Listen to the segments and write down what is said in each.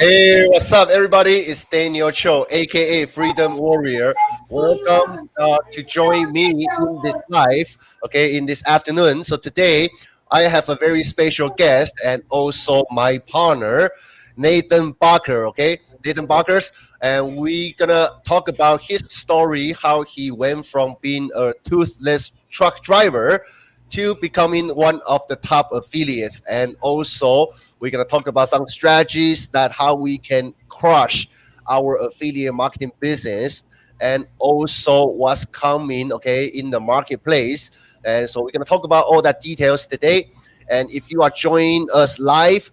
Hey, what's up, everybody? It's Daniel Cho, aka Freedom Warrior. Welcome to join me in this live, okay, in this afternoon. So today, I have a very special guest and also my partner, Nathan Bokkers. Okay, Nathan Bokkers, and we gonna talk about his story, how he went from being a toothless truck driver to becoming one of the top affiliates, and also we're going to talk about some strategies that how we can crush our affiliate marketing business, and also what's coming, okay, in the marketplace. And so we're going to talk about all that details today. And if you are joining us live,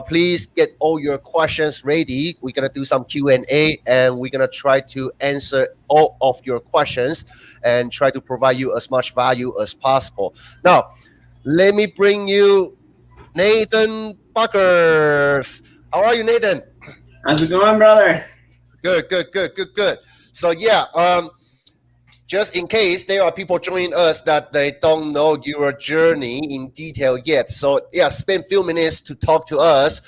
please get all your questions ready. We're gonna do some Q&A, and we're gonna try to answer all of your questions and try to provide you as much value as possible. Now, let me bring you Nathan Bokkers. How are you, Nathan? How's it going, brother? Good. So yeah, just in case there are people joining us that they don't know your journey in detail yet. So yeah, spend a few minutes to talk to us.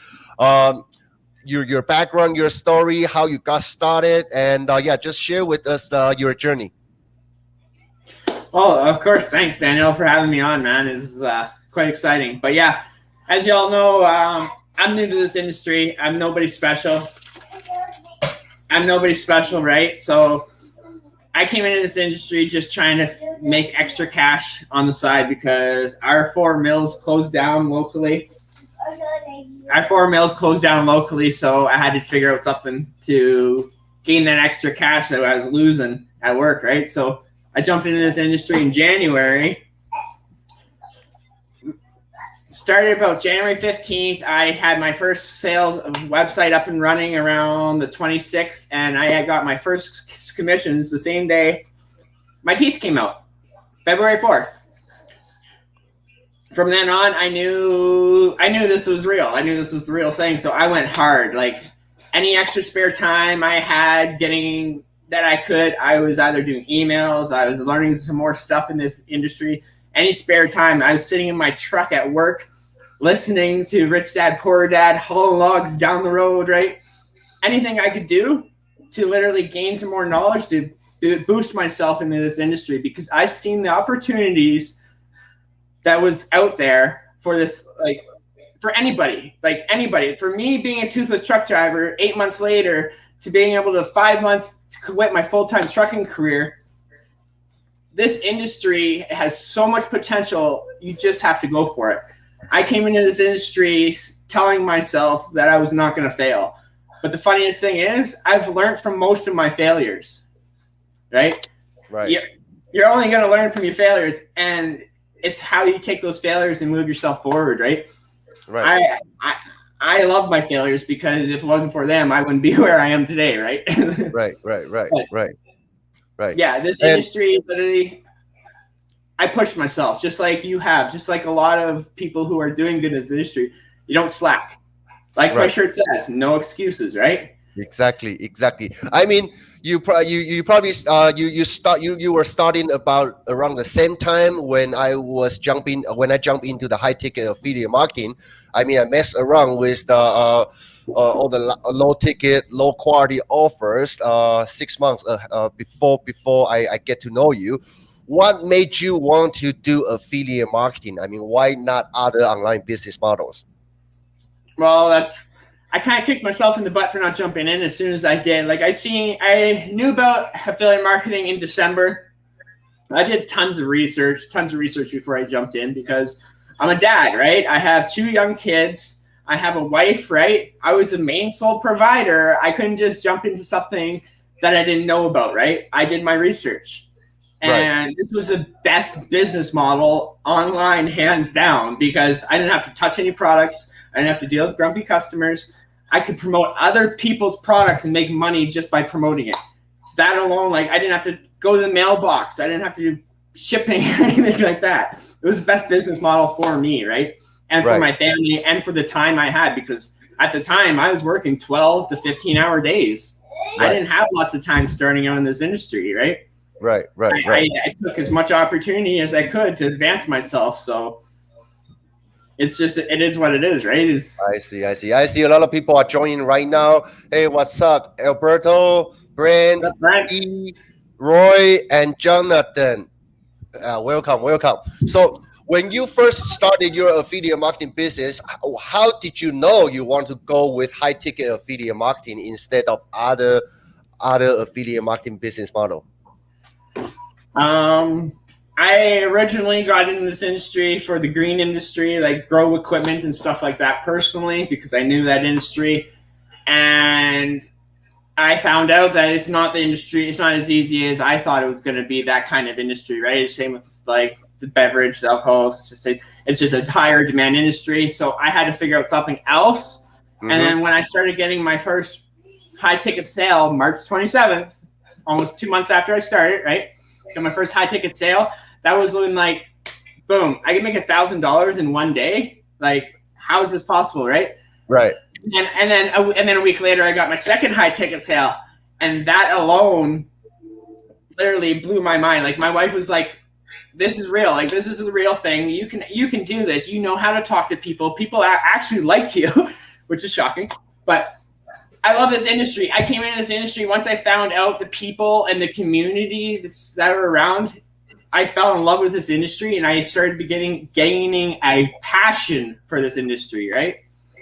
Your background, your story, how you got started, and yeah, just share with us your journey. Well, of course, thanks, Daniel, for having me on, man. It's quite exciting. But yeah, as you all know, I'm new to this industry. I'm nobody special. Right? So I came into this industry just trying to make extra cash on the side because our four mills closed down locally. So I had to figure out something to gain that extra cash that I was losing at work, right? So I jumped into this industry in January. Started about January 15th. I had my first sales website up and running around the 26th, and I had got my first commissions the same day my teeth came out, February 4th. From then on, I knew this was real. I knew this was the real thing, so I went hard. Like any extra spare time I had getting that I was either doing emails, I was learning some more stuff in this industry. Any spare time, I was sitting in my truck at work, listening to Rich Dad, Poor Dad, hauling logs down the road, right? Anything I could do to literally gain some more knowledge to boost myself into this industry, because I've seen the opportunities that was out there for this, like for anybody. For me, being a toothless truck driver, 8 months later, to being able to 5 months to quit my full-time trucking career, this industry has so much potential. You just have to go for it. I came into this industry telling myself that I was not going to fail. But the funniest thing is I've learned from most of my failures, right? Right. You're only going to learn from your failures, and it's how you take those failures and move yourself forward, right? Right. I love my failures, because if it wasn't for them, I wouldn't be where I am today, right? Right. Yeah, this industry, literally, I pushed myself just like you have, just like a lot of people who are doing good in this industry. You don't slack. Like my shirt says, no excuses, right? Exactly. I mean, you probably you were starting about around the same time when I jumped into the high ticket affiliate marketing. I mean, I messed around with the all the low ticket, low quality offers 6 months before I get to know you. What made you want to do affiliate marketing? I mean, why not other online business models? Well, I kind of kicked myself in the butt for not jumping in as soon as I did. Like I knew about affiliate marketing in December. I did tons of research before I jumped in, because I'm a dad, right? I have 2 young kids. I have a wife, right? I was the main sole provider. I couldn't just jump into something that I didn't know about, right? I did my research. And This was the best business model online, hands down, because I didn't have to touch any products. I didn't have to deal with grumpy customers. I could promote other people's products and make money just by promoting it. That alone, like I didn't have to go to the mailbox. I didn't have to do shipping or anything like that. It was the best business model for me, right? And for my family, and for the time I had, because at the time I was working 12 to 15-hour days. I didn't have lots of time starting out in this industry, right? Right. I took as much opportunity as I could to advance myself. So it's just it is what it is, right? Is I see a lot of people are joining right now. Hey, what's up? Alberto, Brent, Brent. E, Roy, and Jonathan. Welcome, welcome. So, when you first started your affiliate marketing business, how did you know you want to go with high ticket affiliate marketing instead of other affiliate marketing business model? Um, I originally got into this industry for the green industry, like grow equipment and stuff like that personally, because I knew that industry. And I found out that it's not the industry, it's not as easy as I thought it was going to be, that kind of industry, right? Same with like the beverage, the alcohol, it's just a higher demand industry. So I had to figure out something else. And Mm-hmm. then when I started getting my first high ticket sale, March 27th, almost 2 months after I started, right? Got my first high ticket sale. That was when like, boom, I can make $1,000 in one day. Like, how is this possible, right? Right. And then a week later, I got my second high ticket sale, and that alone literally blew my mind. Like my wife was like, "This is real. Like this is the real thing. You can do this. You know how to talk to people. People actually like you," which is shocking, but I love this industry. I came into this industry once I found out the people and the community that are around. I fell in love with this industry, and I started gaining a passion for this industry, right?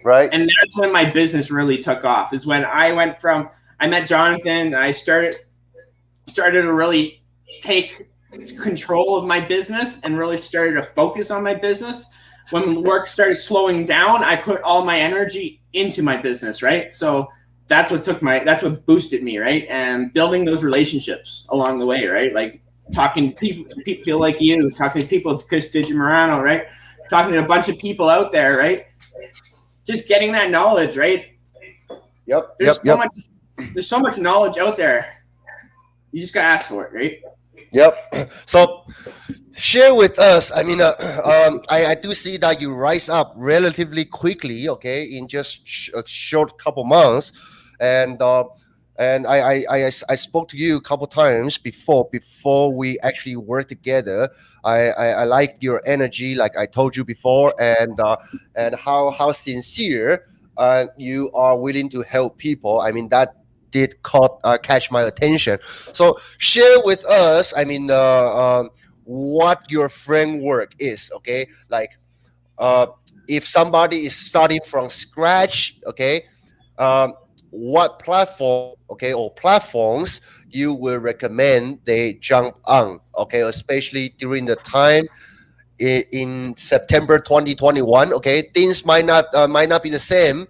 Right. And that's when my business really took off. Is when I met Jonathan. I started to really take control of my business and really started to focus on my business. When work started slowing down, I put all my energy into my business, right? So that's what boosted me, right? And building those relationships along the way, right? Like talking to people like you, talking to people, Chris Digimorano, right? Talking to a bunch of people out there, right? Just getting that knowledge, right? Yep. There's so much knowledge out there. You just gotta ask for it, right? Yep. So share with us. I mean, I do see that you rise up relatively quickly. Okay, in just a short couple months, and I spoke to you a couple times before we actually work together. I like your energy, like I told you before, and how sincere you are willing to help people. I mean that did catch my attention. So share with us. I mean, what your framework is. Okay, like uh, if somebody is starting from scratch. Okay, um, what platform, okay, or platforms you will recommend they jump on, okay, especially during the time in September 2021. Okay, things might not be the same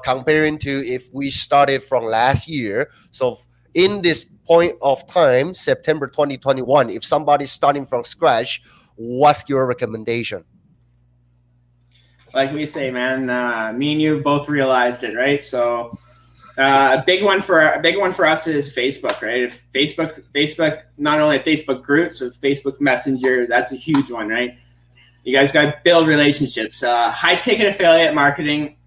comparing to if we started from last year. So in this point of time, September 2021, if somebody's starting from scratch, what's your recommendation? Like we say, man, me and you both realized it, right? So a big one for us is Facebook, right? If Facebook, not only Facebook groups, but Facebook Messenger, that's a huge one, right? You guys got to build relationships. High ticket affiliate marketing.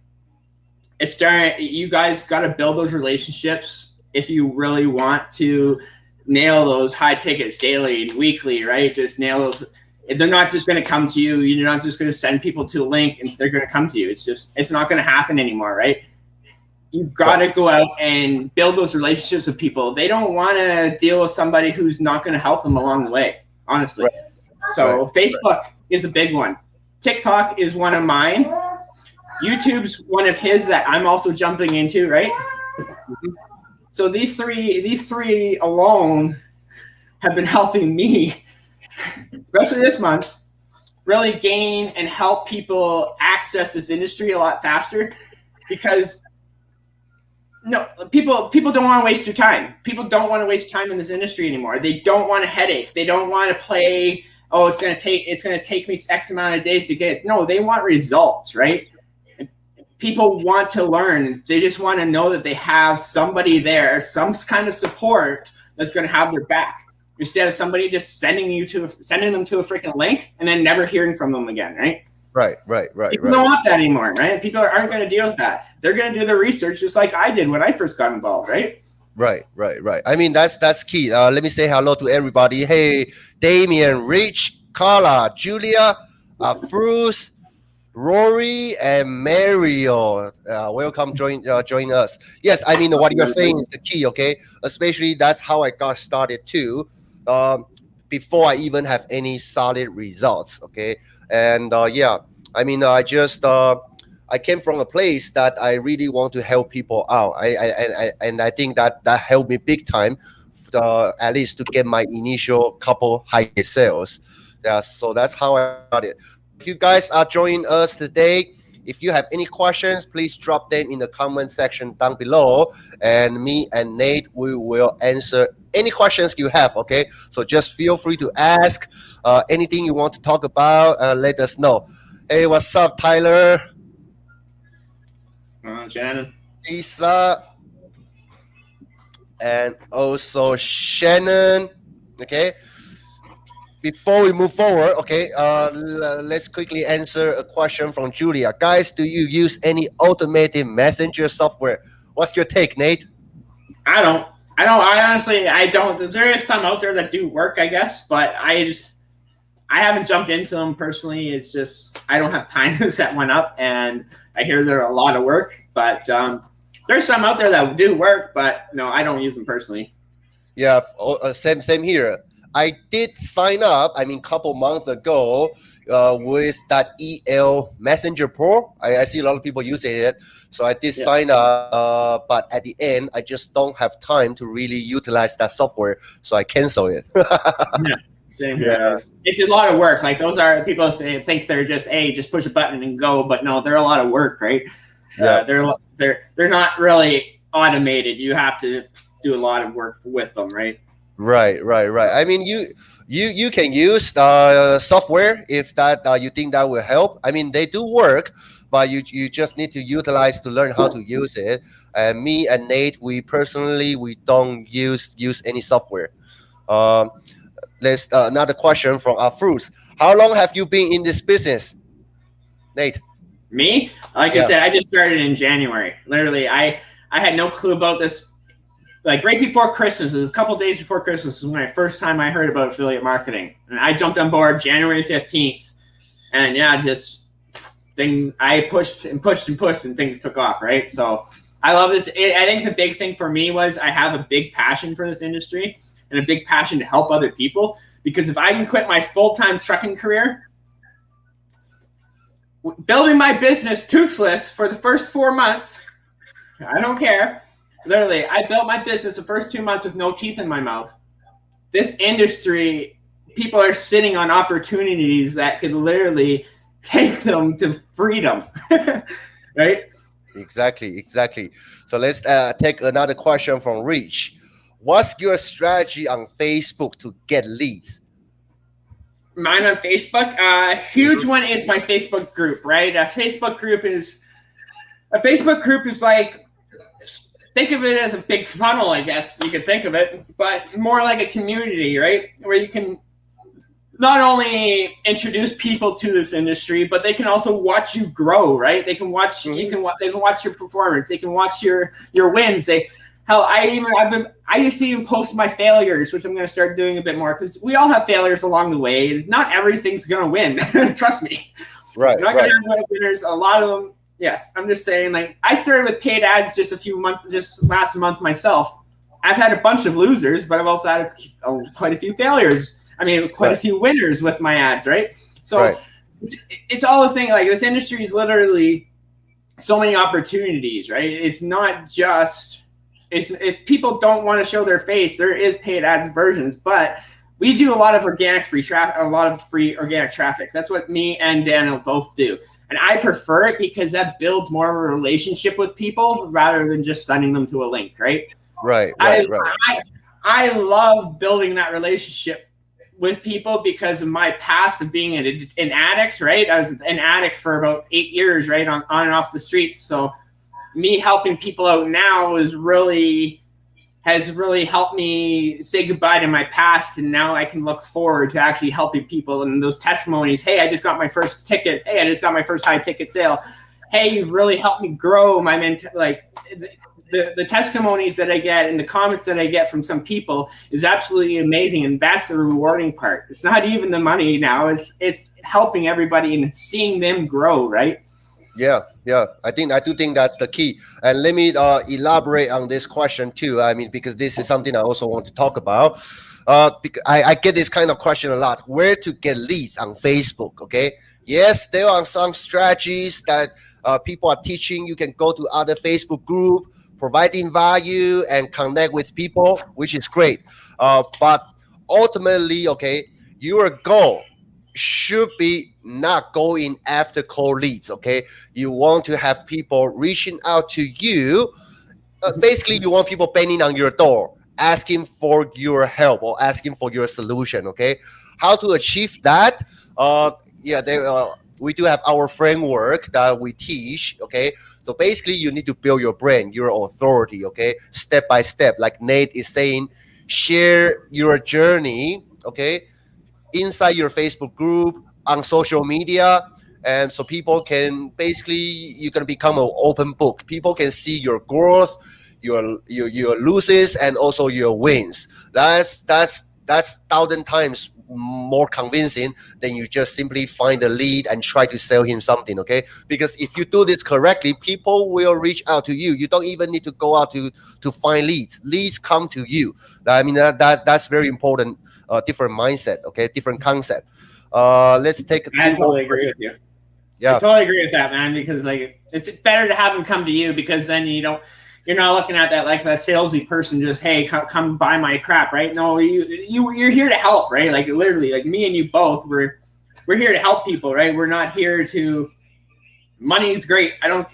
You guys got to build those relationships if you really want to nail those high tickets daily and weekly, right? Just nail those. They're not just going to come to you. You're not just going to send people to a link and they're going to come to you. It's not going to happen anymore, right? You've got to go out and build those relationships with people. They don't want to deal with somebody who's not going to help them along the way, honestly. Right. So Facebook is a big one. TikTok is one of mine. YouTube's one of his that I'm also jumping into, right? So these three alone have been helping me, especially this month, really gain and help people access this industry a lot faster, because people don't want to waste your time. People don't want to waste time in this industry anymore. They don't want a headache. They don't want to play, oh, it's going to take me X amount of days to get it. No, they want results, right? People want to learn. They just want to know that they have somebody there, some kind of support that's going to have their back, instead of somebody just sending them to a freaking link and then never hearing from them again, right? Right. People don't want that anymore, right? People aren't going to deal with that. They're going to do their research just like I did when I first got involved, right? Right. I mean, that's key. Let me say hello to everybody. Hey, Damien, Rich, Carla, Julia, Afru, Rory and Mario, welcome, join us. Yes, I mean what you're saying is the key. Okay, especially that's how I got started too. Um, Before I even have any solid results. Okay, and yeah, I mean I came from a place that I really want to help people out. And I think that that helped me big time, at least to get my initial couple high sales. Yeah, so that's how I started. So if you guys are joining us today, if you have any questions, please drop them in the comment section down below, and me and Nate we will answer any questions you have. Okay, so just feel free to ask anything you want to talk about. Let us know. Hey, what's up, Tyler? Shannon. Lisa, and also Shannon. Okay, before we move forward, okay, let's quickly answer a question from Julia. Guys, do you use any automated messenger software? What's your take, Nate? I don't. I don't. I honestly, I don't. There is some out there that do work, I guess, but I haven't jumped into them personally. It's just I don't have time to set one up, and I hear they're a lot of work. But there's some out there that do work, but no, I don't use them personally. Yeah, same here. I did sign up. I mean, couple months ago, with that EL Messenger Pro. I see a lot of people using it, so I did sign up. But at the end, I just don't have time to really utilize that software, so I cancel it. Yeah, same here. Yeah. It's a lot of work. Like those are people think they're just just push a button and go, but no, they're a lot of work, right? Yeah. They're not really automated. You have to do a lot of work with them, right? Right. I mean, you can use software if that you think that will help. I mean, they do work, but you just need to utilize to learn how to use it. And me and Nate, we don't use any software. Um, let's another question from Afru. How long have you been in this business, Nate? Me, like I Yeah. said, I just started in January. Literally, I had no clue about this. Like right before Christmas, it was a couple days before Christmas, was when first time I heard about affiliate marketing, and I jumped on board January 15th, and yeah, just I pushed and pushed and pushed, and things took off. Right, so I love this. I think the big thing for me was I have a big passion for this industry and a big passion to help other people. Because if I can quit my full-time trucking career, building my business toothless for the first 4 months, I don't care. Literally, I built my business the first 2 months with no teeth in my mouth. This industry, people are sitting on opportunities that could literally take them to freedom, right? Exactly. So let's take another question from Rich. What's your strategy on Facebook to get leads? Mine on Facebook, huge one is my Facebook group, right? A Facebook group is like, think of it as a big funnel, I guess you could think of it, but more like a community, right? Where you can not only introduce people to this industry, but they can also watch you grow, right? They can watch they can watch your performance, they can watch your wins. I used to even post my failures, which I'm going to start doing a bit more because we all have failures along the way. Not everything's going to win. Trust me. Right. You're not going to have winners. A lot of them. Yes, I'm just saying. Like I started with paid ads just last month myself. I've had a bunch of losers, but I've also had quite a few failures. I mean, quite a few winners with my ads, right? So it's all the thing. Like this industry is literally so many opportunities, right? It's not just if people don't want to show their face, there is paid ads versions, but we do a lot of free organic traffic. That's what me and Daniel both do. And I prefer it because that builds more of a relationship with people rather than just sending them to a link, right? Right. I love building that relationship with people because of my past of being an addict, right? I was an addict for about 8 years, right, on and off the streets. So me helping people out now has really helped me say goodbye to my past, and now I can look forward to actually helping people. And those testimonies, hey, I just got my first ticket. Hey, I just got my first high ticket sale. Hey, you've really helped me grow my the testimonies that I get and the comments that I get from some people is absolutely amazing, and that's the rewarding part. It's not even the money now; it's helping everybody and seeing them grow, right? Yeah, yeah. I do think that's the key. And let me elaborate on this question too. I mean, because this is something I also want to talk about. Because I get this kind of question a lot. Where to get leads on Facebook? Okay. Yes, there are some strategies that people are teaching. You can go to other Facebook group, providing value and connect with people, which is great. But ultimately, okay, your goal should be not going after cold leads. Okay, you want to have people reaching out to you. Basically, you want people banging on your door, asking for your help or asking for your solution. Okay, how to achieve that? Yeah, we do have our framework that we teach. Okay, so basically, you need to build your brand, your authority. Okay, step by step, like Nate is saying, share your journey. Okay, inside your Facebook group, on social media. And so people can basically, you're going to become an open book. People can see your growth, your losses, and also your wins. That's thousand times more convincing than you just simply find a lead and try to sell him something. Okay, because if you do this correctly, people will reach out to you. You don't even need to go out to find leads come to you. I mean, that's very important. Different mindset. Okay, different concept. Let's take I totally agree with you. Yeah, I totally agree with that, man, because like it's better to have them come to you, because then you're not looking at that like that salesy person just, hey, come buy my crap, right? No, you're here to help, right? Like literally, like me and you both, we're here to help people, right? We're not here to. Money is great. I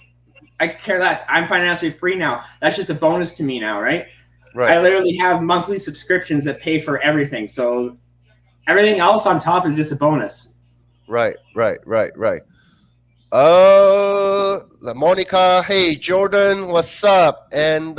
could care less. I'm financially free now. That's just a bonus to me now, right? right. I literally have monthly subscriptions that pay for everything, so everything else on top is just a bonus. Right. Monica, hey Jordan, what's up? And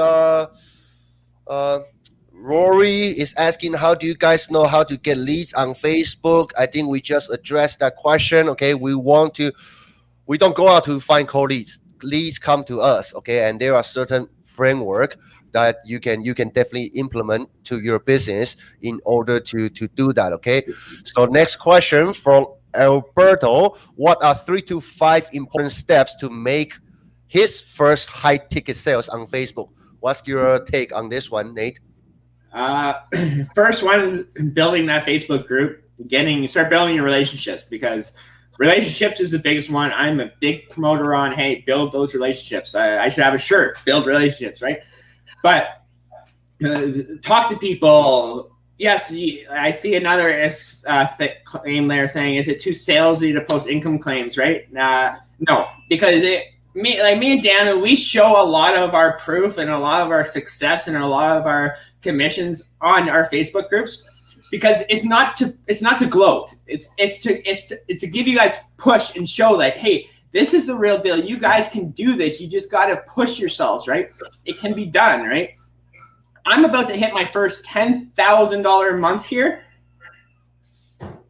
Rory is asking, how do you guys know how to get leads on Facebook? I think we just addressed that question. Okay, we don't go out to find cold leads. Leads come to us. Okay, and there are certain framework that you can definitely implement to your business in order to do that. Okay, so next question from Alberto: what are 3 to 5 important steps to make his first high ticket sales on Facebook? What's your take on this one, Nate? First one is building that Facebook group, start building your relationships, because relationships is the biggest one. I'm a big promoter on, hey, build those relationships. I should have a shirt, build relationships, right? But talk to people. Yes, I see another claim there saying, is it too salesy to post income claims, right? No, because me and Dana, we show a lot of our proof and a lot of our success and a lot of our commissions on our Facebook groups, because it's not to gloat. It's to give you guys push and show that, hey, this is the real deal. You guys can do this. You just got to push yourselves, right? It can be done, right? I'm about to hit my first $10,000 a month here.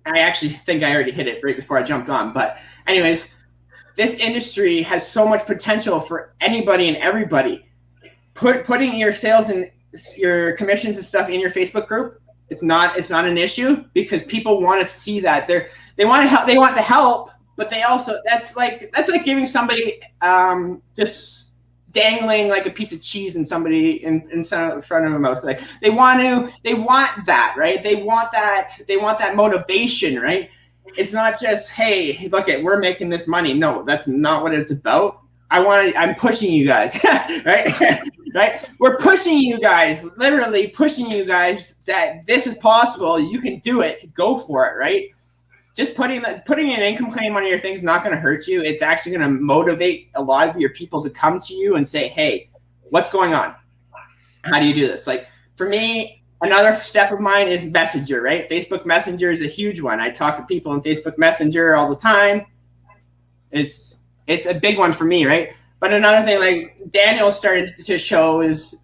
I actually think I already hit it right before I jumped on. But anyways, this industry has so much potential for anybody and everybody. Putting your sales and your commissions and stuff in your Facebook group, it's not an issue, because people want to see that. They want to help. They want the help, but they also that's like giving somebody just dangling like a piece of cheese in somebody in front of their mouth. Like they want that, right? They want that motivation, right? It's not just, hey, look at, we're making this money. No, that's not what it's about. I'm pushing you guys, right? Right? We're pushing you guys, literally pushing you guys that this is possible. You can do it. Go for it, right? Just putting an income claim on your thing is not going to hurt you. It's actually going to motivate a lot of your people to come to you and say, hey, what's going on? How do you do this? Like for me, another step of mine is Messenger, right? Facebook Messenger is a huge one. I talk to people in Facebook Messenger all the time. It's a big one for me, right? But another thing, like Daniel started to show, is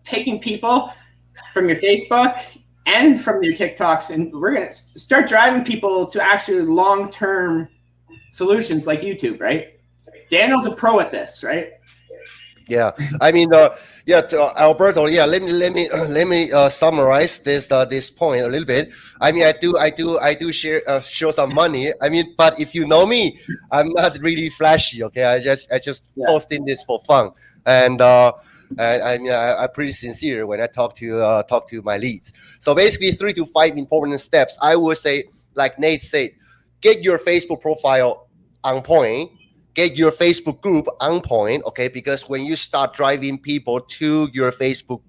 taking people from your Facebook and from your TikToks, and we're going to start driving people to actually long-term solutions like YouTube, right? Daniel's a pro at this, right? Yeah, I mean, yeah, Alberto. Yeah, let me let me summarize this point a little bit. I mean, I do share show some money. I mean, but if you know me, I'm not really flashy. Okay, I just Yeah. posting this for fun, and I mean, I'm pretty sincere when I talk to my leads. So basically, 3 to 5 important steps. I would say, like Nate said, get your Facebook profile on point, get your Facebook group on point, okay? Because when you start driving people to your Facebook,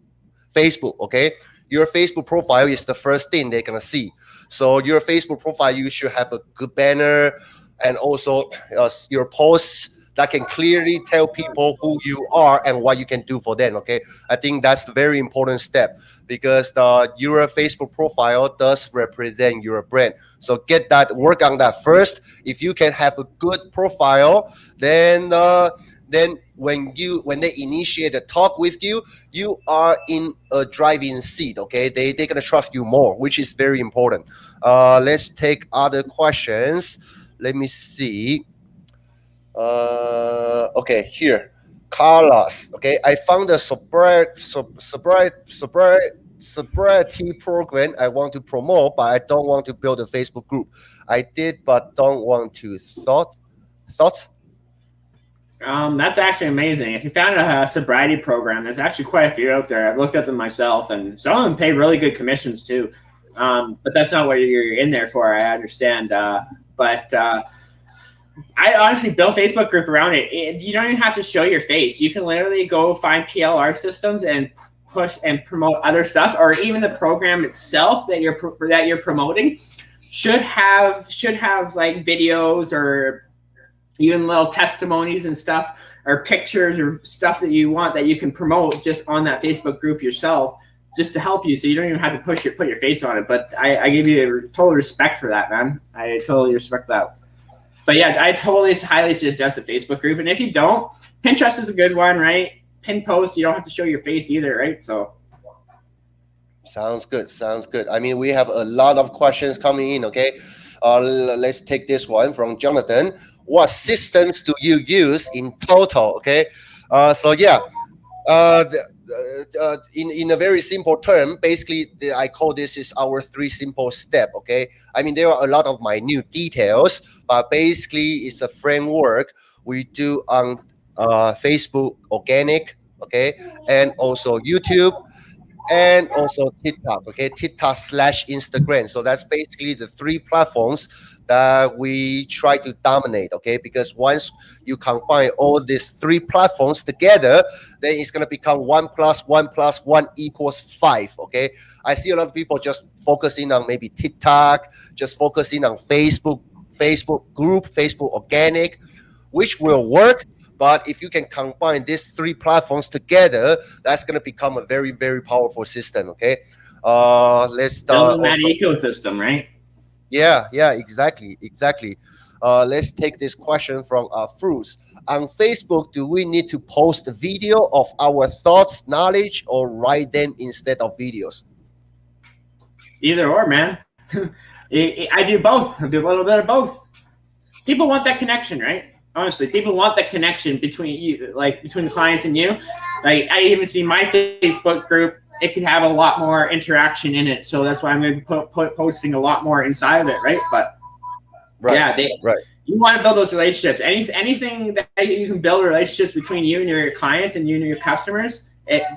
okay, your Facebook profile is the first thing they're gonna see. So your Facebook profile, you should have a good banner, and also your posts that can clearly tell people who you are and what you can do for them. Okay, I think that's a very important step because your Facebook profile does represent your brand. So get that, work on that first. If you can have a good profile, then when they initiate a talk with you, you are in a driving seat. Okay, they're gonna trust you more, which is very important. Let's take other questions. Let me see. Okay, here, Carlos. Okay, I found a sobriety program I want to promote, but I don't want to build a Facebook group. I did, but don't want to. Thoughts? That's actually amazing. If you found a sobriety program, there's actually quite a few out there. I've looked at them myself, and some of them pay really good commissions too. But that's not what you're in there for. I understand. But I honestly built a Facebook group around it. You don't even have to show your face. You can literally go find PLR systems and push and promote other stuff, or even the program itself that you're promoting should have like videos or even little testimonies and stuff, or pictures or stuff that you want that you can promote just on that Facebook group yourself, just to help you, so you don't even have to put your face on it. But I give you total respect for that, man. I totally respect that. But yeah, I totally highly suggest a Facebook group. And if you don't, Pinterest is a good one, right? Pin posts, you don't have to show your face either, right? So Sounds good. Sounds good. I mean, we have a lot of questions coming in. Okay, let's take this one from Jonathan. What systems do you use in total? Okay, so yeah, in a very simple term, basically, I call this is our 3 simple step. Okay, I mean there are a lot of minute details, but basically it's a framework we do on Facebook organic. Okay, and also YouTube and also TikTok. Okay, TikTok slash Instagram. So that's basically the 3 platforms that we try to dominate. Okay, because once you combine all these 3 platforms together, then it's gonna become 1 plus 1 plus 1 equals 5. Okay, I see a lot of people just focusing on maybe TikTok, just focusing on Facebook group, Facebook organic, which will work. But if you can combine these 3 platforms together, that's going to become a very, very powerful system. Okay. Let's building that also, ecosystem, right? yeah, exactly. Let's take this question from Afru. On Facebook, do we need to post a video of our thoughts, knowledge, or write them instead of videos? Either or, man. I do both. I do a little bit of both. People want that connection, right? Honestly, people want that connection between you, like between the clients and you. Like I even see my Facebook group; it could have a lot more interaction in it. So that's why I'm going to be posting a lot more inside of it, right? But Right, yeah, right. you want to build those relationships. Anything that you can build relationships between you and your clients and you and your customers,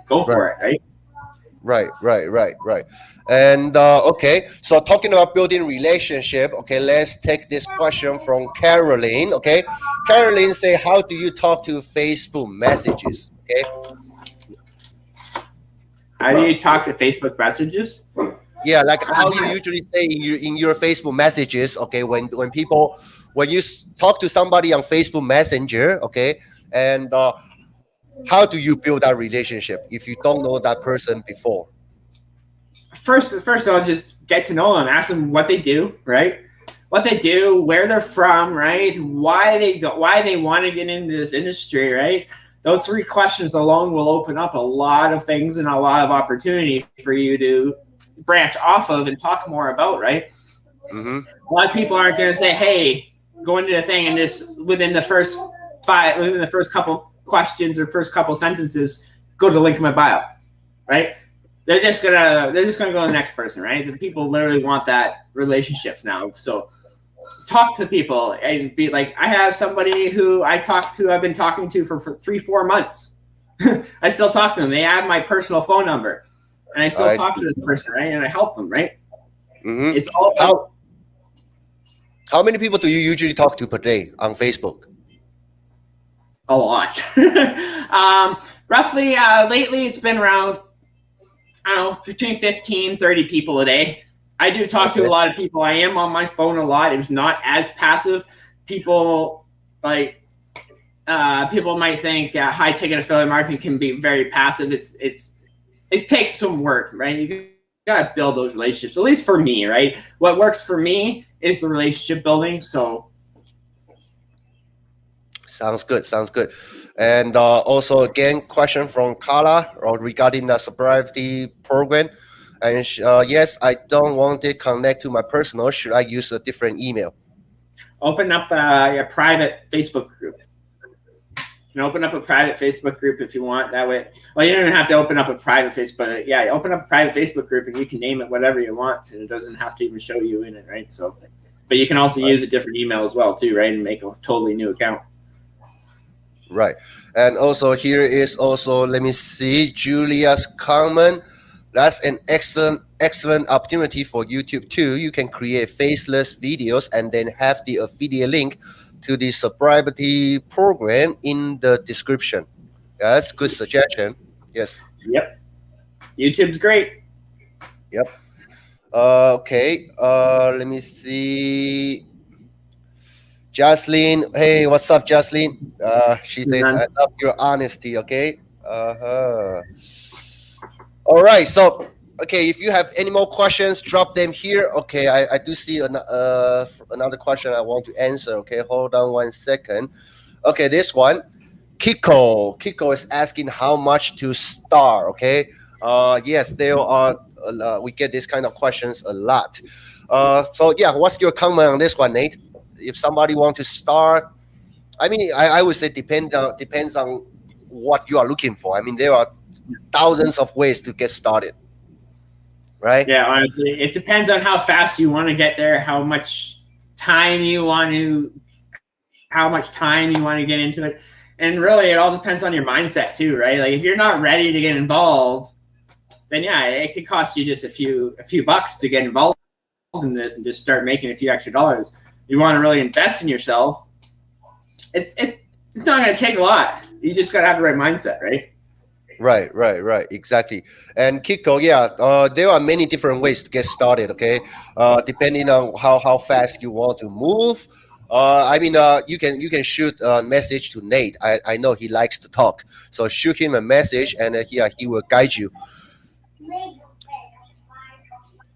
go for it, right? Right. And okay, so talking about building relationship, okay, let's take this question from Carolyn. Okay, Carolyn say, how do you talk to Facebook messages? Okay, How do you talk to Facebook messages? yeah, like how you usually say in your Facebook messages. Okay, when people when you talk to somebody on Facebook Messenger, okay, and how do you build that relationship if you don't know that person before? First I'll just get to know them, ask them what they do, right? What they do, where they're from, right? Why they want to get into this industry, right? Those 3 questions alone will open up a lot of things and a lot of opportunity for you to branch off of and talk more about, right? Mm-hmm. A lot of people aren't going to say, "Hey, go into the thing," and just within the first questions or first couple sentences, go to the link in my bio, right? They're just gonna go to the next person, right? The people literally want that relationship now. So talk to people and be like, I have somebody who I've been talking to for 3-4 months. I still talk to them. They have my personal phone number, and I still talk to this person, right? And I help them, right? Mm-hmm. It's all about. How many people do you usually talk to per day on Facebook? A lot. Roughly, lately it's been around, I don't know, between 15, 30 people a day. I do talk to a lot of people. I am on my phone a lot. It's not as passive. People people might think high ticket affiliate marketing can be very passive. It takes some work, right? You gotta build those relationships. At least for me, right? What works for me is the relationship building. So sounds good. And also, again, question from Carla regarding the sobriety program. And yes, I don't want it connect to my personal. Should I use a different email? Open up a private Facebook group. You can open up a private Facebook group if you want. That way, well, you don't even have to open up a private Facebook. But yeah, open up a private Facebook group and you can name it whatever you want, and it doesn't have to even show you in it, right? So, but you can also use a different email as well, too, right? And make a totally new account. Right. And also here is also, let me see, Julia's comment. That's an excellent opportunity for YouTube too. You can create faceless videos and then have the affiliate link to the sobriety program in the description. Yeah, that's a good suggestion. Yes. Yep. YouTube's great. Yep. Okay. Let me see. Jocelyn, hey, what's up, Jocelyn? She says, I love your honesty, okay? All right, so, okay, if you have any more questions, drop them here. Okay, I do see another question I want to answer, okay? Hold on 1 second. Okay, this one, Kiko is asking how much to start, okay? Yes, there are, we get this kind of questions a lot. So, yeah, what's your comment on this one, Nate? If somebody want to start, I mean, I would say depends on what you are looking for. I mean, there are thousands of ways to get started, right? Yeah, honestly, it depends on how fast you want to get there, how much time you want to get into it, and really, it all depends on your mindset too, right? Like if you're not ready to get involved, then yeah, it could cost you just a few bucks to get involved in this and just start making a few extra dollars. You want to really invest in yourself, it's not going to take a lot. You just got to have the right mindset, right? Right. Exactly. And Kiko, yeah, there are many different ways to get started, okay? Depending on how fast you want to move. I mean, you can shoot a message to Nate. I know he likes to talk. So shoot him a message and he will guide you.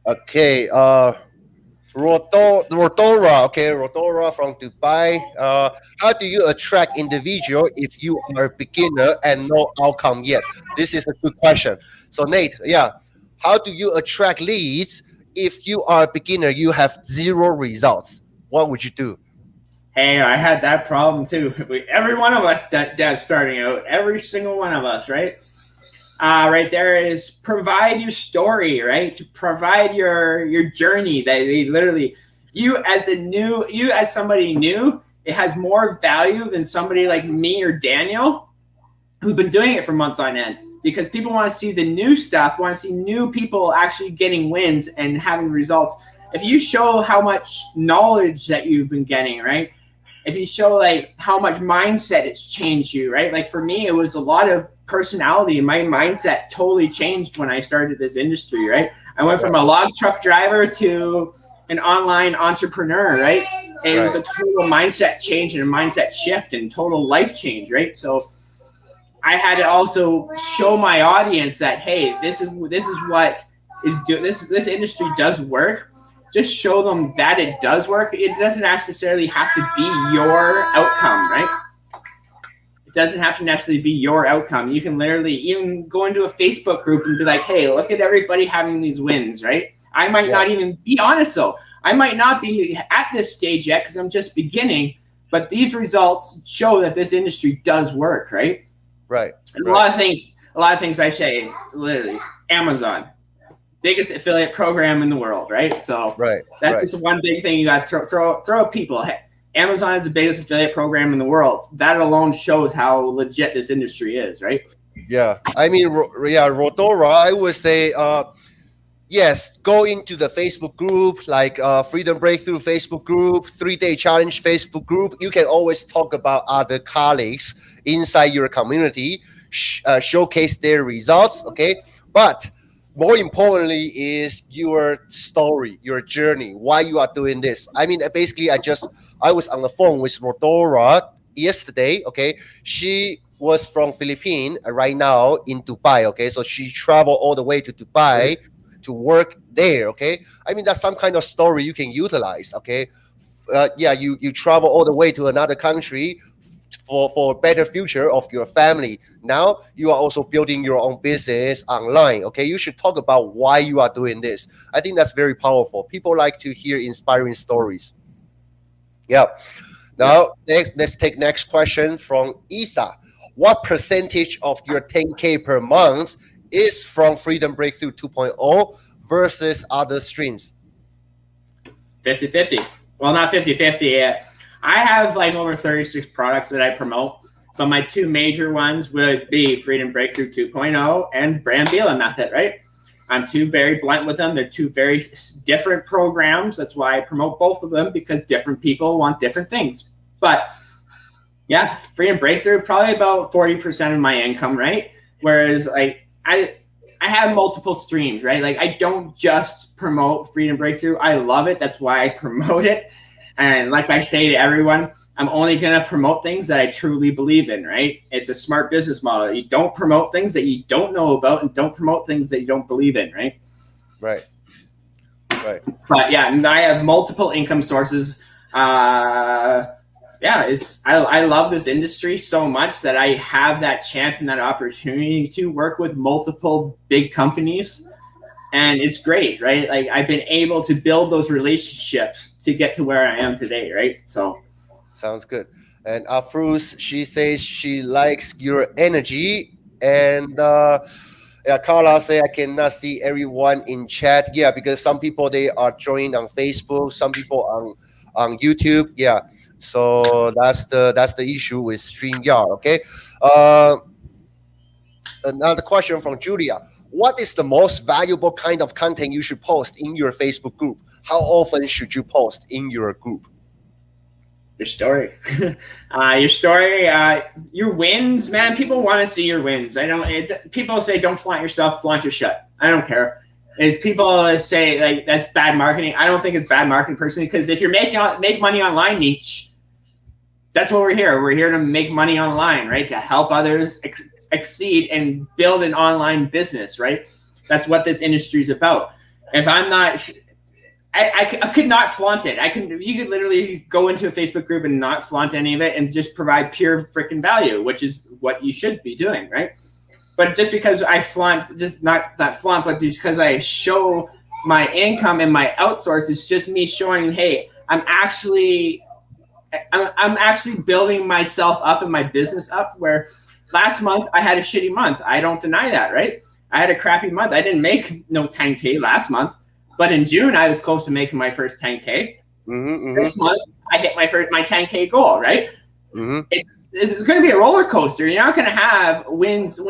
Okay, Rotoro from Dubai. How do you attract individual if you are a beginner and no outcome yet? This is a good question. So Nate, yeah, how do you attract leads if you are a beginner, you have zero results? What would you do? Hey, I had that problem too. Every one of us that's starting out, every single one of us, right? Right there is provide your story, right? To provide your journey. That they literally, you as somebody new, it has more value than somebody like me or Daniel, who've been doing it for months on end. Because people want to see the new stuff, want to see new people actually getting wins and having results. If you show how much knowledge that you've been getting, right? If you show like how much mindset it's changed you, right? Like for me, it was a lot of personality. My mindset totally changed when I started this industry, right? I went from a log truck driver to an online entrepreneur, right? And it was a total mindset change and a mindset shift and total life change, right? So I had to also show my audience that, hey, this is what this industry does work. Just show them that it does work. It doesn't necessarily have to be your outcome, right? It doesn't have to necessarily be your outcome. You can literally even go into a Facebook group and be like, hey, look at everybody having these wins, right? I might not even be honest though. I might not be at this stage yet because I'm just beginning, But these results show that this industry does work, right? Right. And Right. a lot of things I say, literally, Amazon, biggest affiliate program in the world, right? So Right. that's Right. just one big thing you got to throw at people. Hey, Amazon is the biggest affiliate program in the world. That alone shows how legit this industry is, right? Yeah. I mean, yeah, Rotoro, I would say, yes, go into the Facebook group, like Freedom Breakthrough Facebook group, 3-day challenge Facebook group. You can always talk about other colleagues inside your community, showcase their results. Okay, but more importantly is your story, your journey, why you are doing this. I mean, basically, I was on the phone with Rodora yesterday. Okay, she was from Philippines, right now in Dubai. Okay, so she traveled all the way to Dubai to work there. Okay, I mean, that's some kind of story you can utilize. Okay, yeah, you travel all the way to another country for a better future of your family. Now you are also building your own business online. Okay, you should talk about why you are doing this. I think that's very powerful. People like to hear inspiring stories. Yeah. Yeah. Now let's take next question from Isa. What percentage of your 10K per month is from Freedom Breakthrough 2.0 versus other streams? 50-50. Well, not 50-50. I have like over 36 products that I promote, but my two major ones would be Freedom Breakthrough 2.0 and Brand Bila Method, right? I'm too very blunt with them. They're two very different programs. That's why I promote both of them, because different people want different things. But yeah, Freedom Breakthrough, probably about 40% of my income, right? Whereas like I have multiple streams, right? Like I don't just promote Freedom Breakthrough. I love it. That's why I promote it. And like I say to everyone, I'm only going to promote things that I truly believe in, right? It's a smart business model. You don't promote things that you don't know about, and don't promote things that you don't believe in, right? Right. Right. But yeah, and I have multiple income sources. Yeah, I love this industry so much that I have that chance and that opportunity to work with multiple big companies, and it's great, right? Like I've been able to build those relationships to get to where I am today, right? So Sounds good. And Afru, she says she likes your energy. And yeah, Carla say I cannot see everyone in chat. Yeah, because some people they are joining on Facebook, some people on YouTube. Yeah, so that's the issue with StreamYard. Okay. Uh, Another question from Julia. What is the most valuable kind of content you should post in your Facebook group? How often should you post in your group? your story, your story, your wins, man. People want to see your wins. I don't. It's people say don't flaunt yourself, flaunt your shit. I don't care. It's people say like that's bad marketing. I don't think it's bad marketing personally, because if you're make money online, niche. That's what we're here. We're here to make money online, right? To help others exceed and build an online business, right? That's what this industry is about. If I'm not, I could not flaunt it. You could literally go into a Facebook group and not flaunt any of it and just provide pure freaking value, which is what you should be doing, right? But just because I flaunt, just not that flaunt, but because I show my income and my outsource, it's just me showing, hey, I'm actually building myself up and my business up. Where last month I had a shitty month. I don't deny that, right? I had a crappy month. I didn't make no 10K last month, but in June I was close to making my first 10K. This month I hit my 10K goal, right? It's going to be a roller coaster. You're not going to have wins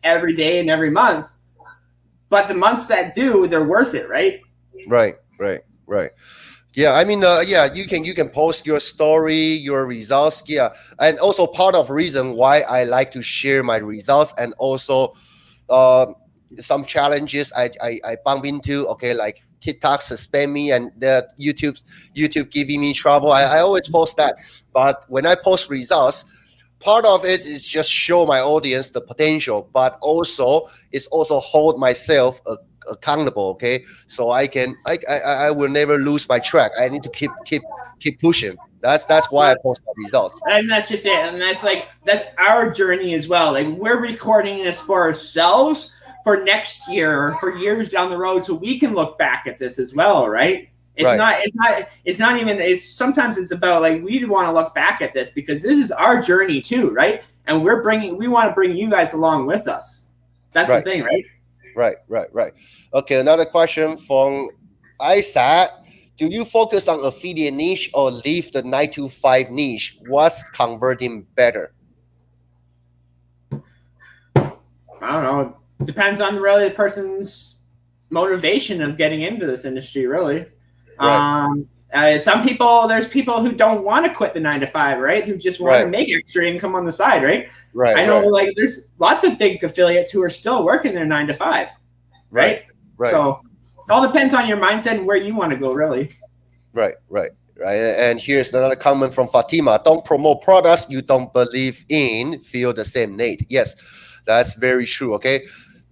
every day and every month, but the months that do, they're worth it, right? Right. Yeah, I mean, yeah, you can post your story, your results. Yeah, and also part of reason why I like to share my results, and also some challenges I bump into. Okay, like TikTok suspend me, and the YouTube giving me trouble. I always post that, but when I post results, part of it is just show my audience the potential, but also it's also hold myself accountable. Okay, so I will never lose my track. I need to keep pushing. That's why I post my results. And that's just it. And that's our journey as well. Like we're recording this for ourselves for next year or for years down the road, so we can look back at this as well, right? It's not. It's not even. It's sometimes it's about like we want to look back at this because this is our journey too, right? And we want to bring you guys along with us. That's the thing, right? Right. Okay, another question from Isaac. Do you focus on affiliate niche or leave the 9 to 5 niche? What's converting better? I don't know. Depends on really the person's motivation of getting into this industry, really. Some people, there's people who don't want to quit the 9 to 5, right? Who just want to make extra income on the side, right? I know, like, there's lots of big affiliates who are still working their 9 to 5, right? So it all depends on your mindset and where you want to go, really. Right. And here's another comment from Fatima. Don't promote products you don't believe in. Feel the same, Nate. Yes, that's very true. Okay,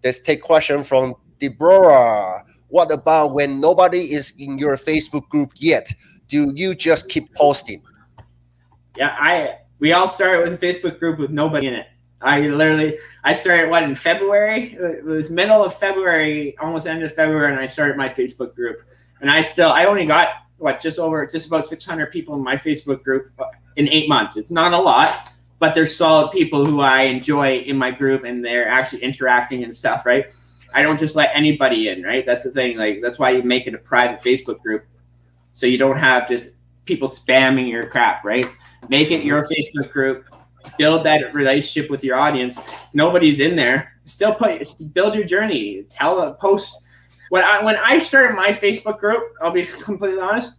let's take question from Deborah. What about when nobody is in your Facebook group yet? Do you just keep posting? Yeah, we all started with a Facebook group with nobody in it. I started in February? It was middle of February, almost end of February, and I started my Facebook group. And I only got just about 600 people in my Facebook group in 8 months. It's not a lot, but they're solid people who I enjoy in my group, and they're actually interacting and stuff, right? I don't just let anybody in, right? That's the thing. Like, that's why you make it a private Facebook group, so you don't have just people spamming your crap, right? Make it your Facebook group. Build that relationship with your audience. Nobody's in there. Still build your journey. Post. When I started my Facebook group, I'll be completely honest,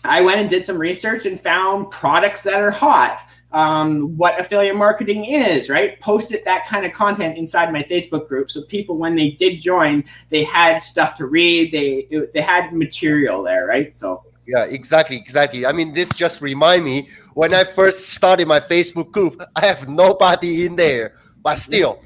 I went and did some research and found products that are hot. What affiliate marketing is, right? Posted that kind of content inside my Facebook group, so people, when they did join, they had stuff to read. They had material there, right? So yeah, exactly. I mean, this just remind me when I first started my Facebook group, I have nobody in there, but still,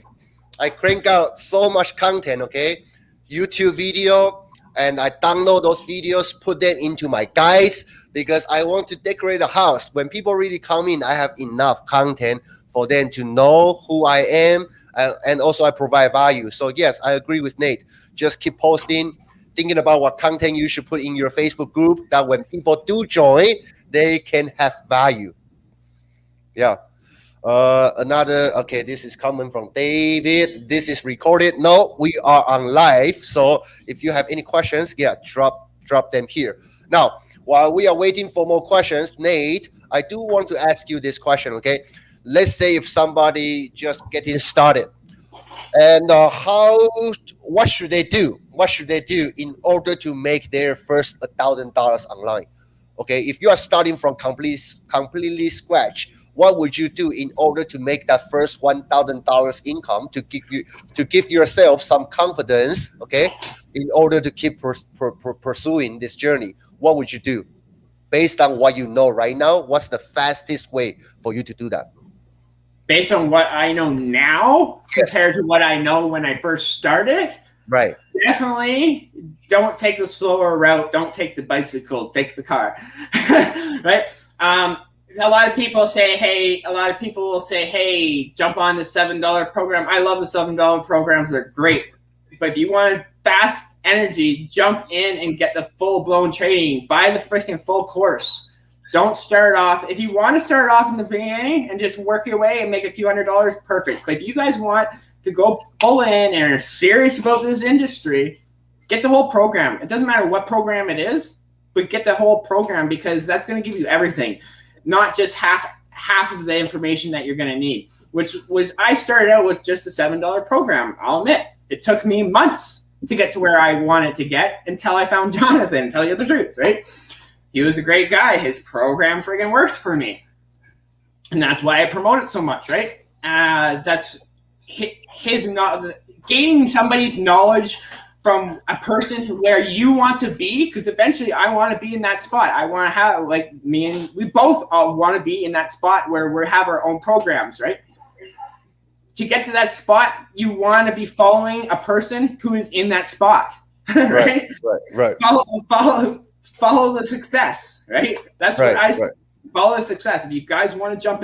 I crank out so much content. Okay, YouTube video, and I download those videos, put them into my guides, because I want to decorate the house. When people really come in, I have enough content for them to know who I am, and also I provide value. So yes, I agree with Nate. Just keep posting, thinking about what content you should put in your Facebook group, that when people do join, they can have value. Yeah. Okay, this is coming from David. This is recorded. No, we are on live. So if you have any questions, yeah, drop them here. Now, while we are waiting for more questions, Nate, I do want to ask you this question, okay? Let's say if somebody just getting started, and what should they do? What should they do in order to make their first $1,000 online? Okay, if you are starting from completely scratch, what would you do in order to make that first $1,000 income, to give yourself some confidence, okay, in order to keep pursuing this journey? What would you do based on what you know right now? What's the fastest way for you to do that? Based on what I know now, compared to what I know when I first started, right? Definitely don't take the slower route. Don't take the bicycle. Take the car, right? A lot of people say, hey, jump on the $7 program. I love the $7 programs. They're great. But if you want fast energy, jump in and get the full-blown training. Buy the freaking full course. Don't start off. If you want to start off in the beginning and just work your way and make a few $100s, perfect. But if you guys want to go full in and are serious about this industry, get the whole program. It doesn't matter what program it is, but get the whole program, because that's going to give you everything, not just half of the information that you're going to need. Which was, I started out with just a $7 program. I'll admit, it took me months to get to where I wanted to get until I found Jonathan. Tell you the truth, right? He was a great guy. His program friggin' worked for me. And that's why I promote it so much, right? That's gaining somebody's knowledge from a person where you want to be, because eventually I want to be in that spot. I want to have, like, we both all want to be in that spot where we have our own programs, right? To get to that spot, you want to be following a person who is in that spot, right? Right. Follow the success, right? That's what I say. Follow the success. If you guys want to jump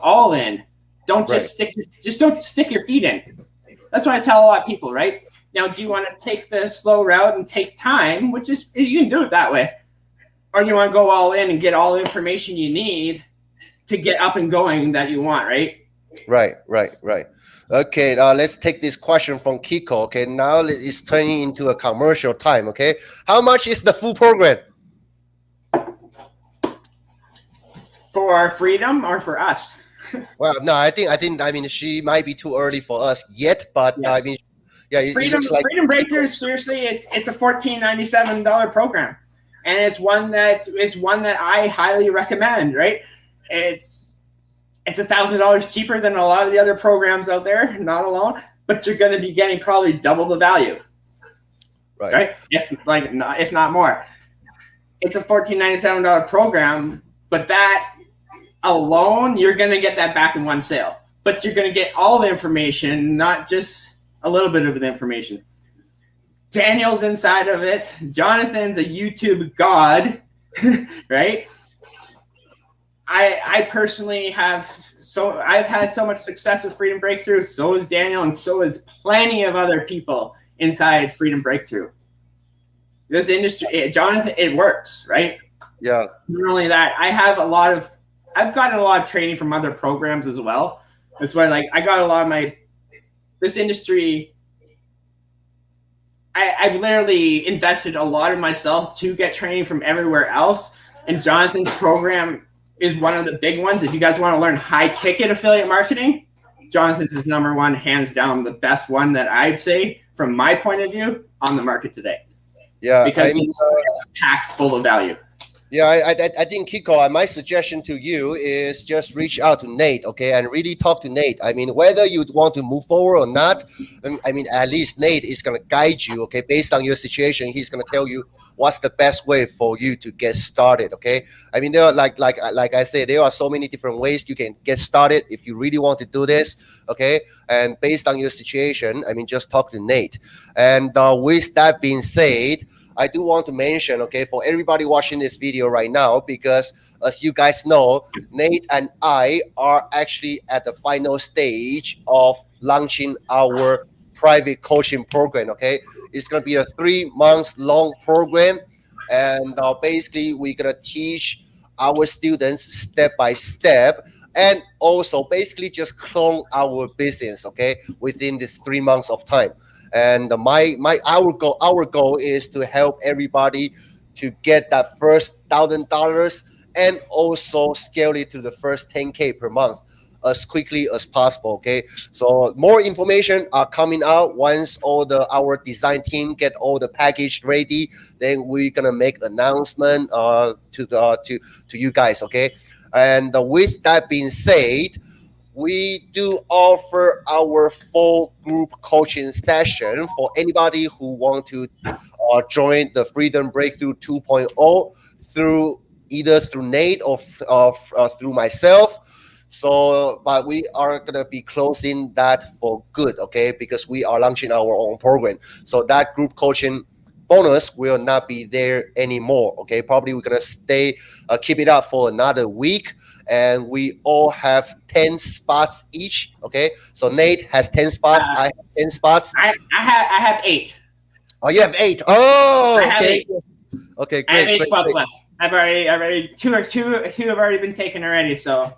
all in. Don't just don't stick your feet in. That's what I tell a lot of people, right? Now, do you want to take the slow route and take time, which is, you can do it that way, or do you want to go all in and get all the information you need to get up and going that you want, right? Right, right, right. Okay, let's take this question from Kiko. Okay, now it's turning into a commercial time. Okay, how much is the full program? For our freedom or for us? Well, no, I mean, she might be too early for us yet, but Yes. I mean, yeah, it Freedom looks like Freedom Breakthrough. Seriously, it's a $14.97 program, and it's one that I highly recommend. Right? It's $1,000 cheaper than a lot of the other programs out there. Not alone, but you're going to be getting probably double the value. Right? If not more. It's a $14.97 program, but that alone, you're going to get that back in one sale. But you're going to get all the information, not just a little bit of the information. Daniel's inside of it. Jonathan's a YouTube god, right? I personally I've had so much success with Freedom Breakthrough. So is Daniel, and so is plenty of other people inside Freedom Breakthrough. This industry, Jonathan, it works, right? yeah, Not only that, I've gotten a lot of training from other programs as well. That's why, like, I got a lot of this industry. I've literally invested a lot of myself to get training from everywhere else. And Jonathan's program is one of the big ones. If you guys want to learn high ticket affiliate marketing, Jonathan's is number one, hands down, the best one that I'd say from my point of view on the market today. yeah. Because it's packed full of value. Yeah, I think, Kiko, my suggestion to you is just reach out to Nate, okay, and really talk to Nate. I mean, whether you want to move forward or not, I mean, at least Nate is going to guide you, okay, based on your situation. He's going to tell you what's the best way for you to get started, okay? I mean, there are, like I said, there are so many different ways you can get started if you really want to do this, okay? And based on your situation, I mean, just talk to Nate. And with that being said, I do want to mention, okay, for everybody watching this video right now, because as you guys know, Nate and I are actually at the final stage of launching our private coaching program, okay? It's going to be a 3 months long program. And basically, we're going to teach our students step by step, and also basically just clone our business, okay, within this 3 months of time. And our goal is to help everybody to get that first $1,000 and also scale it to the first 10K per month as quickly as possible. Okay, so more information are coming out once our design team get all the package ready. Then we're gonna make announcement to you guys. Okay, and with that being said, we do offer our full group coaching session for anybody who want to join the Freedom Breakthrough 2.0 either through Nate or through myself. So, but we are gonna be closing that for good, okay? Because we are launching our own program. So that group coaching bonus will not be there anymore, okay? Probably we're gonna keep it up for another week. And we all have 10 spots each. Okay, so Nate has 10 spots. I have 10 spots. I have 8. Oh, you have 8. Oh, I have okay. 8. Okay, great. I have 8 spots great. left. I've already two have already been taken already. So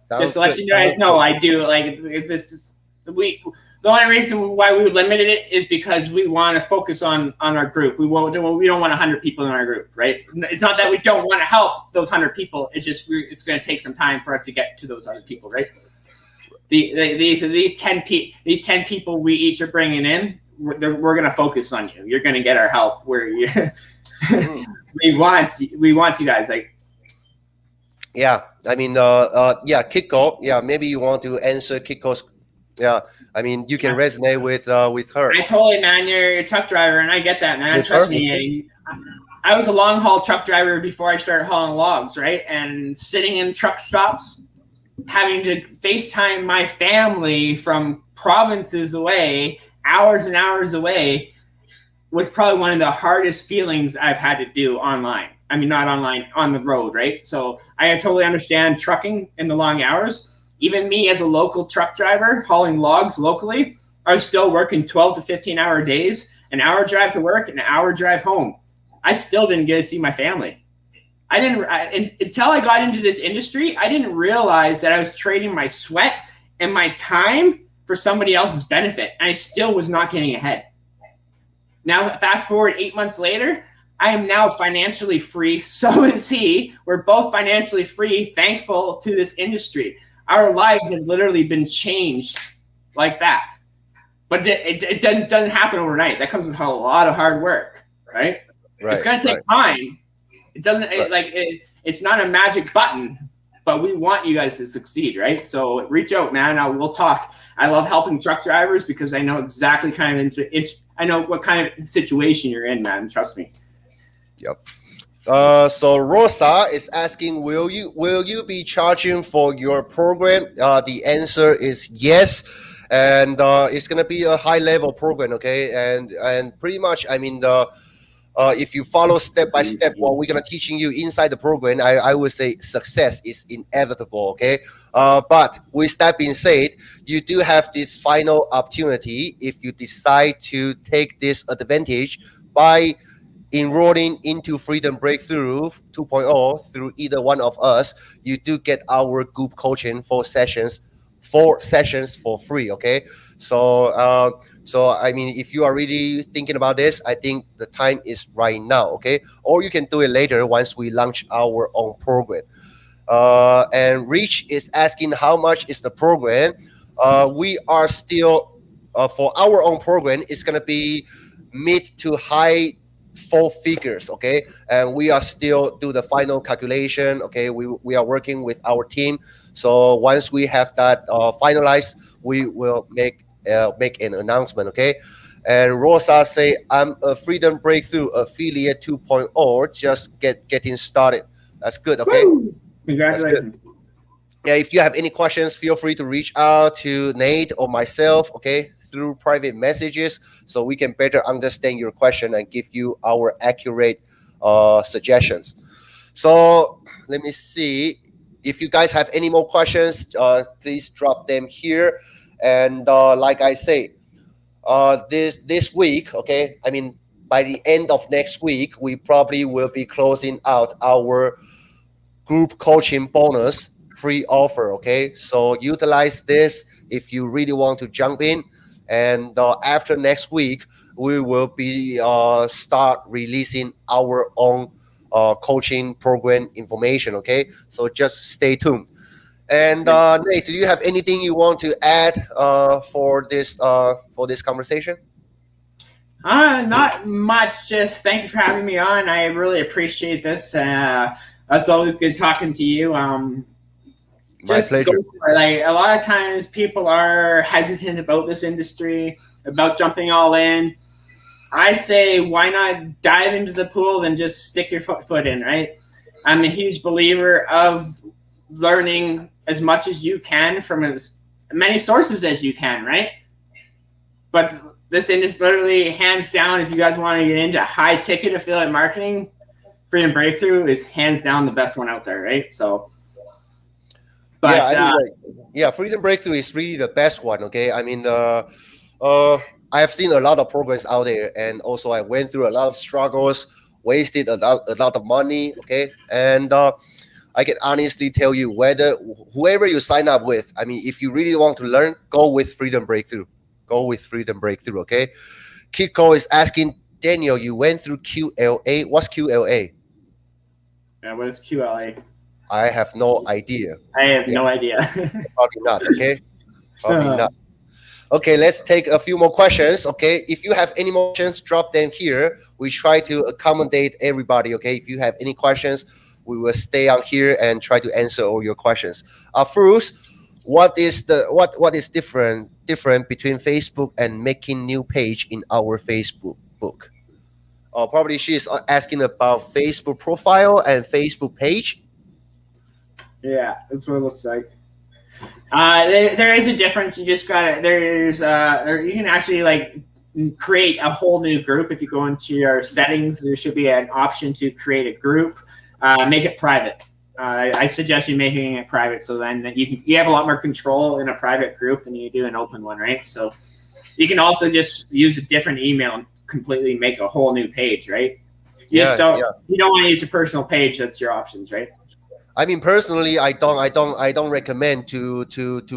Sounds just to let good. you guys know, I do like this. The only reason why we limited it is because we want to focus on our group. We don't want 100 people in our group, right? It's not that we don't want to help those 100 people. It's just it's going to take some time for us to get to those other people, right? These 10 people we each are bringing in, we're going to focus on you. You're going to get our help. We want you guys like. Yeah, I mean, yeah, Kiko. Yeah, maybe you want to answer Kiko's. Yeah, I mean, you can resonate with her. I totally, man. You're a truck driver, and I get that, man. Trust me. I was a long haul truck driver before I started hauling logs, right? And sitting in truck stops, having to FaceTime my family from provinces away, hours and hours away, was probably one of the hardest feelings I've had to do online. I mean, not online, on the road, right? So I totally understand trucking in the long hours. Even me as a local truck driver hauling logs locally, I was still working 12 to 15-hour days, an hour drive to work, an hour drive home. I still didn't get to see my family. Until I got into this industry, I didn't realize that I was trading my sweat and my time for somebody else's benefit, and I still was not getting ahead. Now, fast forward 8 months later, I am now financially free. So is he. We're both financially free, thankful to this industry. Our lives have literally been changed like that. But it doesn't happen overnight. That comes with a lot of hard work, right? It's going to take time. It doesn't it's not a magic button, but we want you guys to succeed, right? So reach out, man. We'll talk. I love helping truck drivers because I know exactly I know what kind of situation you're in, man. Trust me. Yep. So Rosa is asking, will you be charging for your program? The answer is yes, and it's gonna be a high level program, okay? And pretty much, I mean, if you follow step by step what we're gonna teaching you inside the program, I would say success is inevitable, okay? But with that being said, you do have this final opportunity if you decide to take this advantage by enrolling into Freedom Breakthrough 2.0 through either one of us. You do get our group coaching for four sessions for free, okay? So I mean, if you are really thinking about this, I think the time is right now, okay? Or you can do it later once we launch our own program. And Rich is asking, how much is the program? We are still for our own program, it's gonna be mid to high four figures, okay? And we are still do the final calculation, okay? We are working with our team. So once we have that finalized, we will make an announcement, okay? And Rosa say, I'm a Freedom Breakthrough affiliate 2.0, just getting started. That's good, okay? Woo! Congratulations. Yeah, if you have any questions, feel free to reach out to Nate or myself, okay, through private messages, so we can better understand your question and give you our accurate suggestions. So let me see. If you guys have any more questions, please drop them here. And like I say, this week, okay, I mean, by the end of next week, we probably will be closing out our group coaching bonus free offer, okay? So utilize this if you really want to jump in. And after next week, we will be start releasing our own coaching program information, okay? So just stay tuned. And Nate, do you have anything you want to add for this conversation? Not much. Just thank you for having me on. I really appreciate this. That's always good talking to you. My pleasure. Like a lot of times, people are hesitant about this industry, about jumping all in. I say, why not dive into the pool and just stick your foot in, right? I'm a huge believer of learning as much as you can from as many sources as you can, right? But this industry, literally, hands down, if you guys want to get into high ticket affiliate marketing, Freedom Breakthrough is hands down the best one out there, right? So. But, Freedom Breakthrough is really the best one. Okay, I mean, I have seen a lot of programs out there, and also I went through a lot of struggles, wasted a lot of money. Okay, and I can honestly tell you, whoever you sign up with, I mean, if you really want to learn, go with Freedom Breakthrough. Go with Freedom Breakthrough. Okay, Kiko is asking, Daniel, you went through QLA. What's QLA? Yeah, what is QLA? I have no idea. I have no idea. Probably not, okay? Probably not. Okay, let's take a few more questions, okay? If you have any more questions, drop them here. We try to accommodate everybody, okay? If you have any questions, we will stay on here and try to answer all your questions. Afru, what is different between Facebook and making new page in our Facebook book? Probably she is asking about Facebook profile and Facebook page. Yeah, that's what it looks like. There is a difference. You just gotta. You can actually like create a whole new group. If you go into your settings, there should be an option to create a group. Make it private. I suggest you making it private, so then you have a lot more control in a private group than you do an open one, right? So You can also just use a different email and completely make a whole new page, right? You just Yeah, don't yeah. you don't want to use your personal page. That's your options, right? I mean, personally, I don't recommend to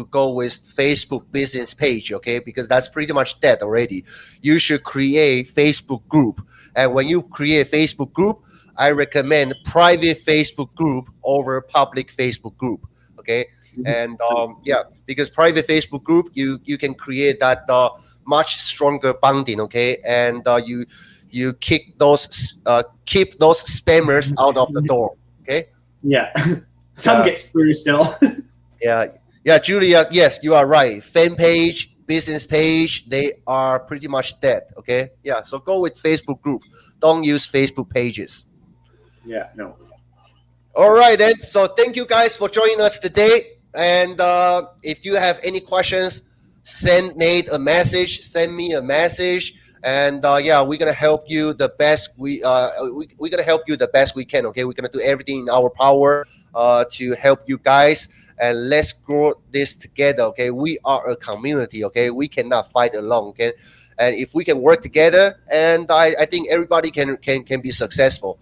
go with Facebook business page, okay? Because that's pretty much dead already. You should create Facebook group, and when you create Facebook group, I recommend private Facebook group over public Facebook group, okay? And yeah, because private Facebook group, you can create that much stronger bonding, okay? And you keep those spammers out of the door, okay? Yeah. Some Yeah, gets through still. yeah, yeah, Julia. Yes, you are right. Fan page, business page, they are pretty much dead. Okay, yeah. So go with Facebook group. Don't use Facebook pages. Yeah, no. All right, then. So thank you guys for joining us today. And if you have any questions, send Nate a message. Send me a message. And yeah, we're gonna help you the best we're gonna help you the best we can. Okay, we're gonna do everything in our power to help you guys, and let's grow this together. Okay, we are a community. Okay, we cannot fight alone. Okay, and if we can work together, and I think everybody can be successful.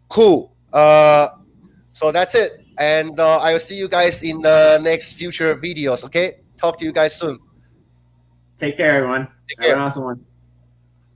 Cool. So that's it. And I'll see you guys in the next future videos. Okay. Talk to you guys soon. Take care, everyone. Take Have an care. awesome one.